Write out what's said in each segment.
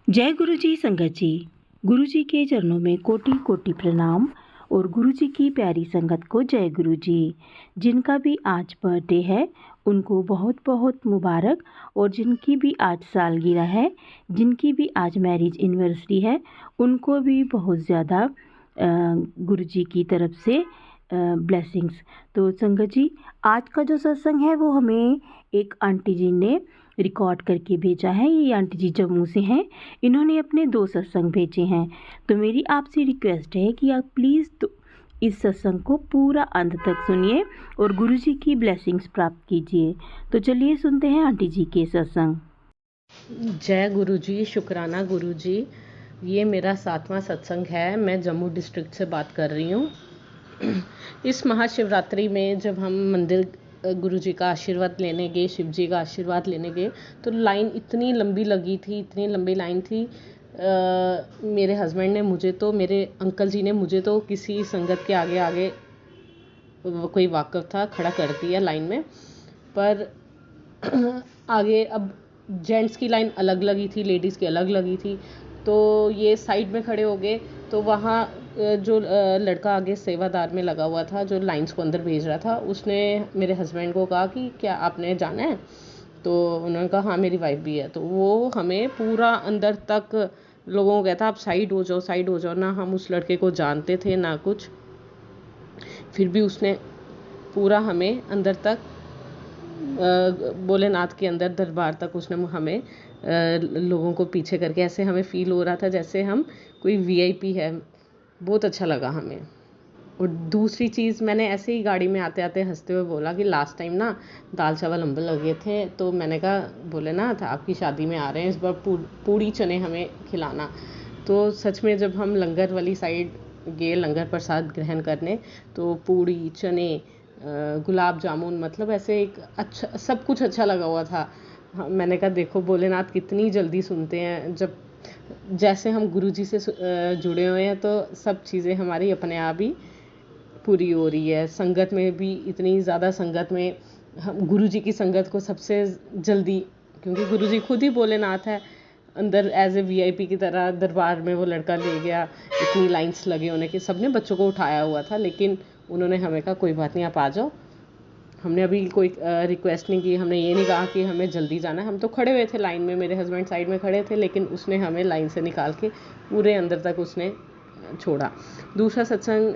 जय गुरु जी संगत जी। गुरु जी के चरणों में कोटि कोटि प्रणाम और गुरु जी की प्यारी संगत को जय गुरु जी। जिनका भी आज बर्थडे है उनको बहुत बहुत मुबारक, और जिनकी भी आज सालगिरह है, जिनकी भी आज मैरिज एनिवर्सरी है, उनको भी बहुत ज़्यादा गुरु जी की तरफ से ब्लेसिंग्स। तो संगत जी, आज का जो सत्संग है वो हमें एक आंटी जी ने रिकॉर्ड करके भेजा है। ये आंटी जी जम्मू से हैं। इन्होंने अपने 2 सत्संग भेजे हैं। तो मेरी आपसे रिक्वेस्ट है कि आप प्लीज़ इस सत्संग को पूरा अंत तक सुनिए और गुरु जी की ब्लेसिंग्स प्राप्त कीजिए। तो चलिए सुनते हैं आंटी जी के सत्संग। जय गुरु जी, शुक्राना गुरु जी। ये मेरा 7वां सत्संग है। मैं जम्मू डिस्ट्रिक्ट से बात कर रही हूँ। इस महाशिवरात्रि में जब हम मंदिर गुरु जी का आशीर्वाद लेने गए, शिव जी का आशीर्वाद लेने गए, तो लाइन इतनी लंबी लगी थी, इतनी लंबी लाइन थी। मेरे हस्बैंड ने मुझे तो, मेरे अंकल जी ने मुझे तो किसी संगत के आगे आगे कोई वाकफ था खड़ा कर दिया लाइन में। पर आगे अब जेंट्स की लाइन अलग लगी थी, लेडीज़ की अलग लगी थी। तो ये साइड में खड़े हो गए। तो वहाँ जो लड़का आगे सेवादार में लगा हुआ था, जो लाइंस को अंदर भेज रहा था, उसने मेरे हस्बैंड को कहा कि क्या आपने जाना है? तो उन्होंने कहा हाँ मेरी वाइफ भी है। तो वो हमें पूरा अंदर तक लोगों को कहता आप साइड हो जाओ, साइड हो जाओ। ना हम उस लड़के को जानते थे ना कुछ, फिर भी उसने पूरा हमें अंदर तक भोलेनाथ के अंदर दरबार तक उसने हमें लोगों को पीछे करके, ऐसे हमें फील हो रहा था जैसे हम कोई वीआईपी है। बहुत अच्छा लगा हमें। और दूसरी चीज़, मैंने ऐसे ही गाड़ी में आते आते हंसते हुए बोला कि लास्ट टाइम ना दाल चावल अम्बल लगे थे, तो मैंने कहा भोलेनाथ आपकी शादी में आ रहे हैं, इस बार पूड़ी चने हमें खिलाना। तो सच में जब हम लंगर वाली साइड गए लंगर प्रसाद ग्रहण करने, तो पूड़ी चने गुलाब जामुन, मतलब ऐसे एक अच्छा सब कुछ अच्छा लगा हुआ था। मैंने कहा देखो भोलेनाथ कितनी जल्दी सुनते हैं। जब जैसे हम गुरु जी से जुड़े हुए हैं, तो सब चीज़ें हमारी अपने आप ही पूरी हो रही है। संगत में भी इतनी ज़्यादा संगत में हम गुरु जी की संगत को सबसे जल्दी, क्योंकि गुरु जी खुद ही भोलेनाथ है, अंदर एज ए वीआईपी की तरह दरबार में वो लड़का ले गया। इतनी लाइंस लगे होने की, सबने बच्चों को उठाया हुआ था, लेकिन उन्होंने हमें कहा कोई बात नहीं आप आ जाओ। हमने अभी कोई रिक्वेस्ट नहीं की, हमने ये नहीं कहा कि हमें जल्दी जाना है। हम तो खड़े हुए थे लाइन में, मेरे हस्बैंड साइड में खड़े थे, लेकिन उसने हमें लाइन से निकाल के पूरे अंदर तक उसने छोड़ा। दूसरा सत्संग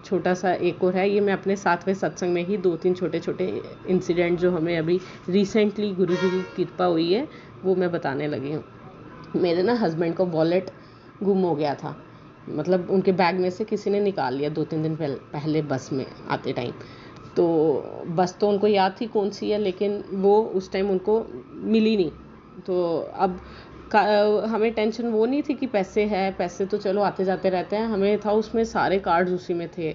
छोटा सा एक और है। ये मैं अपने 7वें सत्संग में ही 2-3 छोटे छोटे इंसिडेंट जो हमें अभी रिसेंटली गुरु जी की कृपा हुई है वो मैं बताने लगी हूँ। मेरे ना हस्बैंड को वॉलेट गुम हो गया था, मतलब उनके बैग में से किसी ने निकाल लिया 2-3 दिन पहले बस में आते टाइम। तो बस तो उनको याद थी कौन सी है, लेकिन वो उस टाइम उनको मिली नहीं। तो अब हमें टेंशन वो नहीं थी कि पैसे है, पैसे तो चलो आते जाते रहते हैं। हमें था उसमें सारे कार्ड्स उसी में थे,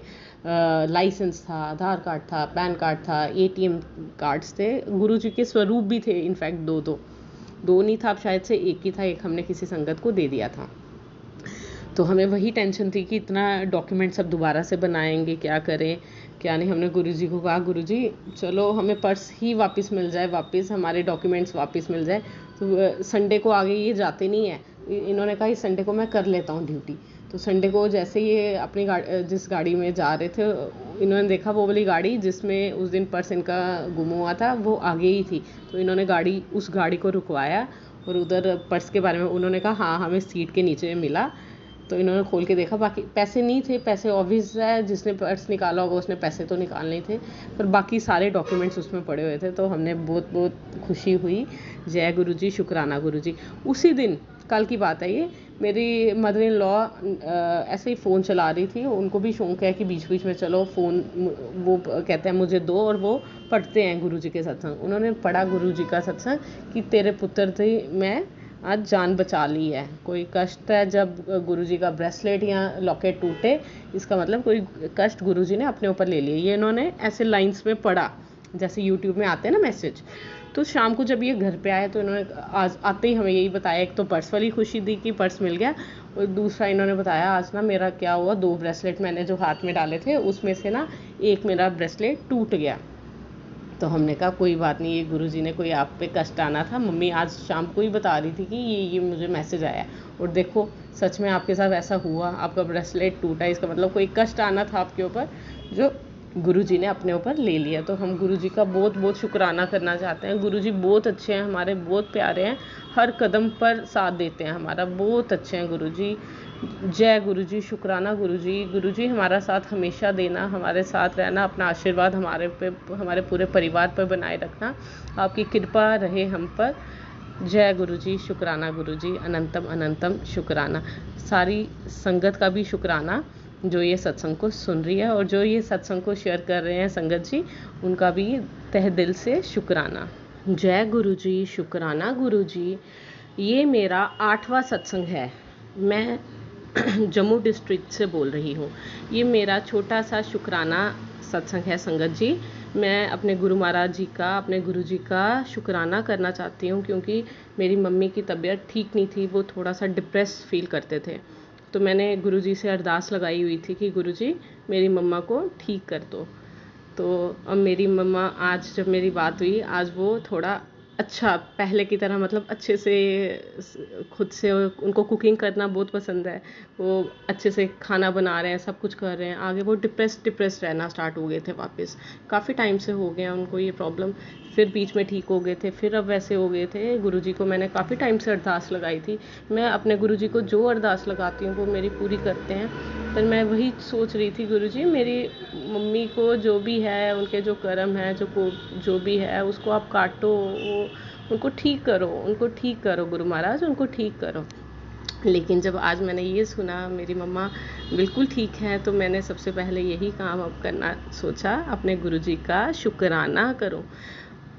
लाइसेंस था, आधार कार्ड था, पैन कार्ड था, एटीएम कार्ड्स थे, गुरुजी के स्वरूप भी थे। इनफैक्ट दो नहीं था, अब शायद से एक ही था, एक हमने किसी संगत को दे दिया था। तो हमें वही टेंशन थी कि इतना डॉक्यूमेंट सब दोबारा से बनाएंगे, क्या करें क्या नहीं। हमने गुरुजी को कहा गुरुजी चलो हमें पर्स ही वापस मिल जाए, वापस हमारे डॉक्यूमेंट्स वापस मिल जाए। तो संडे को आगे ये जाते नहीं है, इन्होंने कहा इस संडे को मैं कर लेता हूँ ड्यूटी। तो संडे को जैसे ये अपनी जिस गाड़ी में जा रहे थे, इन्होंने देखा वो वाली गाड़ी जिसमें उस दिन पर्स इनका गुम हुआ था वो आगे ही थी। तो इन्होंने उस गाड़ी को रुकवाया और उधर पर्स के बारे में उन्होंने कहा हाँ हमें सीट के नीचे मिला। तो इन्होंने खोल के देखा, बाकी पैसे नहीं थे। पैसे ऑब्वियस है, जिसने पर्स निकाला होगा उसने पैसे तो निकालने थे, पर बाकी सारे डॉक्यूमेंट्स उसमें पड़े हुए थे। तो हमने बहुत बहुत खुशी हुई। जय गुरु जी, शुक्राना गुरु जी। उसी दिन, कल की बात है ये, मेरी मदर इन लॉ ऐसे ही फ़ोन चला रही थी। उनको भी शौक है कि बीच बीच में चलो फ़ोन, वो कहते हैं मुझे दो, और वो पढ़ते हैं गुरु जी के सत्संग। उन्होंने पढ़ा गुरु जी का सत्संग कि तेरे पुत्र थे मैं आज जान बचा ली है। कोई कष्ट है, जब गुरुजी का ब्रेसलेट या लॉकेट टूटे, इसका मतलब कोई कष्ट गुरुजी ने अपने ऊपर ले लिया। ये इन्होंने ऐसे लाइंस में पढ़ा, जैसे यूट्यूब में आते हैं ना मैसेज। तो शाम को जब ये घर पे आए तो इन्होंने आज आते ही हमें यही बताया। एक तो पर्स वाली खुशी दी कि पर्स मिल गया, और दूसरा इन्होंने बताया आज ना मेरा क्या हुआ, 2 ब्रेसलेट मैंने जो हाथ में डाले थे उसमें से ना एक मेरा ब्रेसलेट टूट गया। तो हमने कहा कोई बात नहीं, ये गुरुजी ने कोई आप पे कष्ट आना था। मम्मी आज शाम को ही बता रही थी कि ये मुझे मैसेज आया और देखो सच में आपके साथ ऐसा हुआ, आपका ब्रेसलेट टूटा, इसका मतलब कोई कष्ट आना था आपके ऊपर जो गुरुजी ने अपने ऊपर ले लिया। तो हम गुरुजी का बहुत बहुत शुक्राना करना चाहते हैं। गुरुजी बहुत अच्छे हैं, हमारे बहुत प्यारे हैं, हर कदम पर साथ देते हैं हमारा, बहुत अच्छे हैं गुरुजी। जय गुरुजी, शुक्राना गुरुजी। गुरुजी हमारा साथ हमेशा देना, हमारे साथ रहना, अपना आशीर्वाद हमारे पे, हमारे पूरे परिवार पर बनाए रखना, आपकी कृपा रहे हम पर। जय गुरुजी, शुक्राना गुरुजी, अनंतम अनंतम शुक्राना। सारी संगत का भी शुक्राना जो ये सत्संग को सुन रही है और जो ये सत्संग को शेयर कर रहे हैं संगत जी, उनका भी तहे दिल से शुक्राना। जय गुरुजी, शुक्राना गुरुजी। ये मेरा 8वां सत्संग है। मैं जम्मू डिस्ट्रिक्ट से बोल रही हूँ। ये मेरा छोटा सा शुक्राना सत्संग है संगत जी। मैं अपने गुरु महाराज जी का, अपने गुरु जी का शुक्राना करना चाहती हूँ क्योंकि मेरी मम्मी की तबीयत ठीक नहीं थी, वो थोड़ा सा डिप्रेस फील करते थे। तो मैंने गुरु जी से अरदास लगाई हुई थी कि गुरु जी मेरी मम्मा को ठीक कर दो। तो अब मेरी मम्मा, आज जब मेरी बात हुई, आज वो थोड़ा अच्छा पहले की तरह, मतलब अच्छे से खुद से, उनको कुकिंग करना बहुत पसंद है, वो अच्छे से खाना बना रहे हैं, सब कुछ कर रहे हैं। आगे वो डिप्रेस रहना स्टार्ट हो गए थे वापस, काफ़ी टाइम से हो गया उनको ये प्रॉब्लम, फिर बीच में ठीक हो गए थे, फिर अब वैसे हो गए थे। गुरुजी को मैंने काफ़ी टाइम से अरदास लगाई थी। मैं अपने गुरुजी को जो अरदास लगाती हूँ वो मेरी पूरी करते हैं। पर मैं वही सोच रही थी, गुरुजी मेरी मम्मी को जो भी है, उनके जो कर्म है, जो भी है उसको आप काटो, उनको ठीक करो, उनको ठीक करो गुरु महाराज, उनको ठीक करो। लेकिन जब आज मैंने ये सुना मेरी मम्मा बिल्कुल ठीक है, तो मैंने सबसे पहले यही काम अब करना सोचा, अपने गुरुजी का शुक्राना करूं।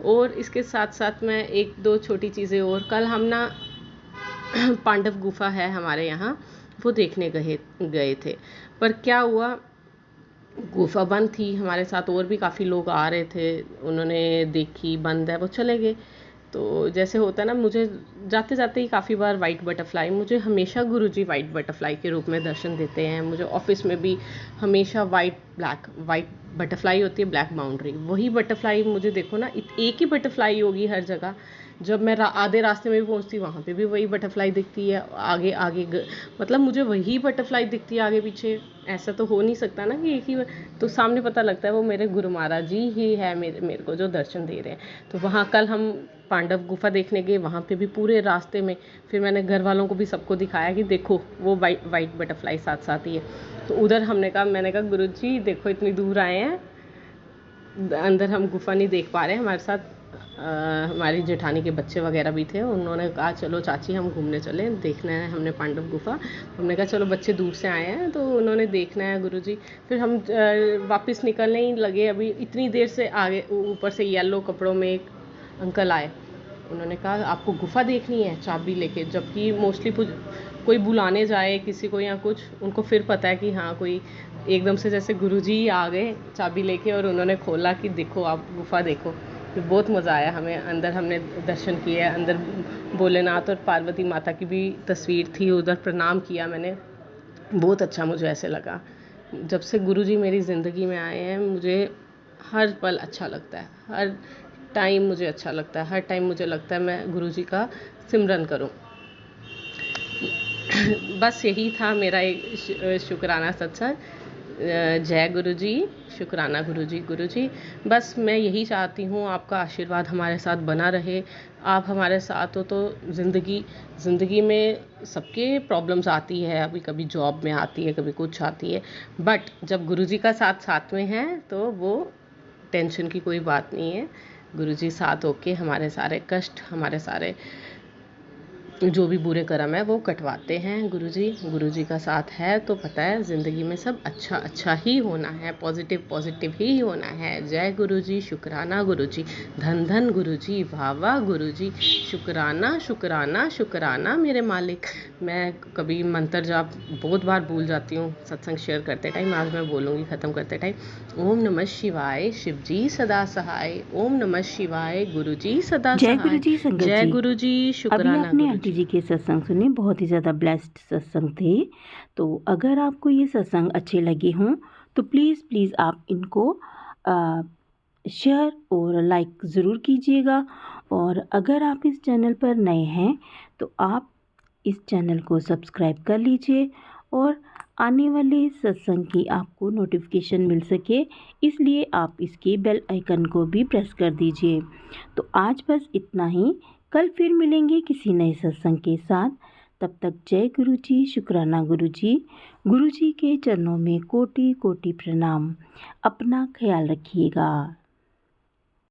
और इसके साथ साथ मैं एक दो छोटी चीज़ें और, कल हम ना पांडव गुफा है हमारे यहाँ, वो देखने गए थे। पर क्या हुआ, गुफा बंद थी, हमारे साथ और भी काफ़ी लोग आ रहे थे, उन्होंने देखी बंद है, वो चले गए। तो जैसे होता है ना, मुझे जाते जाते ही काफ़ी बार वाइट बटरफ्लाई, मुझे हमेशा गुरुजी वाइट बटरफ्लाई के रूप में दर्शन देते हैं। मुझे ऑफिस में भी हमेशा वाइट बटरफ्लाई होती है, ब्लैक बाउंड्री, वही बटरफ्लाई मुझे देखो ना, एक ही बटरफ्लाई होगी हर जगह। जब मैं आधे रास्ते में भी पहुंचती, वहाँ पे भी वही बटरफ्लाई दिखती है, आगे आगे मतलब मुझे वही बटरफ्लाई दिखती है आगे पीछे। ऐसा तो हो नहीं सकता ना कि एक ही, तो सामने पता लगता है वो मेरे गुरु महाराज जी ही है मेरे को जो दर्शन दे रहे हैं। तो वहाँ कल हम पांडव गुफा देखने गए, वहाँ पे भी पूरे रास्ते में फिर मैंने घर वालों को भी सबको दिखाया कि देखो वो वाइट बटरफ्लाई साथ साथ ही है। तो उधर मैंने कहा गुरुजी देखो इतनी दूर आए हैं, अंदर हम गुफा नहीं देख पा रहे हैं। हमारे साथ हमारी जेठानी के बच्चे वगैरह भी थे, उन्होंने कहा चलो चाची हम घूमने चले, देखना है हमने पांडव गुफा। हमने कहा चलो बच्चे दूर से आए हैं तो उन्होंने देखना है गुरुजी। फिर हम वापस निकलने ही लगे, अभी इतनी देर से आगे ऊपर से येलो कपड़ों में एक अंकल आए, उन्होंने कहा आपको गुफा देखनी है चाबी लेके। जबकि मोस्टली कोई बुलाने जाए किसी को या कुछ, उनको फिर पता है कि हाँ कोई, एकदम से जैसे गुरुजी आ गए चाबी लेके और उन्होंने खोला कि देखो आप गुफा देखो। फिर बहुत मज़ा आया हमें, अंदर हमने दर्शन किए, अंदर भोलेनाथ और पार्वती माता की भी तस्वीर थी, उधर प्रणाम किया मैंने, बहुत अच्छा मुझे ऐसे लगा। जब से गुरुजी मेरी ज़िंदगी में आए हैं मुझे हर पल अच्छा लगता है, हर टाइम मुझे अच्छा लगता है, हर टाइम मुझे लगता है मैं गुरुजी का सिमरन करूं। बस यही था मेरा एक शुक्राना सत्संग। जय गुरुजी, शुक्राना गुरुजी। गुरुजी बस मैं यही चाहती हूँ आपका आशीर्वाद हमारे साथ बना रहे। आप हमारे साथ हो तो ज़िंदगी में सबके प्रॉब्लम्स आती है, अभी कभी जॉब में आती है, कभी कुछ आती है, बट जब गुरुजी का साथ में है तो वो टेंशन की कोई बात नहीं है। गुरुजी साथ होके हमारे सारे कष्ट, हमारे सारे जो भी बुरे कर्म है वो कटवाते हैं। गुरुजी का साथ है तो पता है ज़िंदगी में सब अच्छा ही होना है, पॉजिटिव ही होना है। जय गुरुजी, शुक्राना गुरुजी, धन धन गुरुजी, वाह वाह गुरुजी, शुक्राना शुक्राना शुक्राना मेरे मालिक। मैं कभी मंत्र जाप बहुत बार भूल जाती हूँ सत्संग शेयर करते टाइम, आज मैं बोलूँगी ख़त्म करते टाइम। ओम नमः शिवाय, शिवजी सदा सहाय, ओम नमः शिवाय, गुरुजी सदा जय सहाय। गुरुजी संगत जय जी। गुरुजी, अभी शुक्राना आपने गुरुजी। आंटी जी के सत्संग सुने, बहुत ही ज़्यादा ब्लेस्ड सत्संग थे। तो अगर आपको ये सत्संग अच्छे लगे हों तो प्लीज़ आप इनको शेयर और लाइक ज़रूर कीजिएगा। और अगर आप इस चैनल पर नए हैं तो आप इस चैनल को सब्सक्राइब कर लीजिए और आने वाले सत्संग की आपको नोटिफिकेशन मिल सके, इसलिए आप इसके बेल आइकन को भी प्रेस कर दीजिए। तो आज बस इतना ही। कल फिर मिलेंगे किसी नए सत्संग के साथ। तब तक जय गुरु जी, शुक्राना गुरु जी। गुरु जी के चरणों में कोटि कोटि प्रणाम। अपना ख्याल रखिएगा।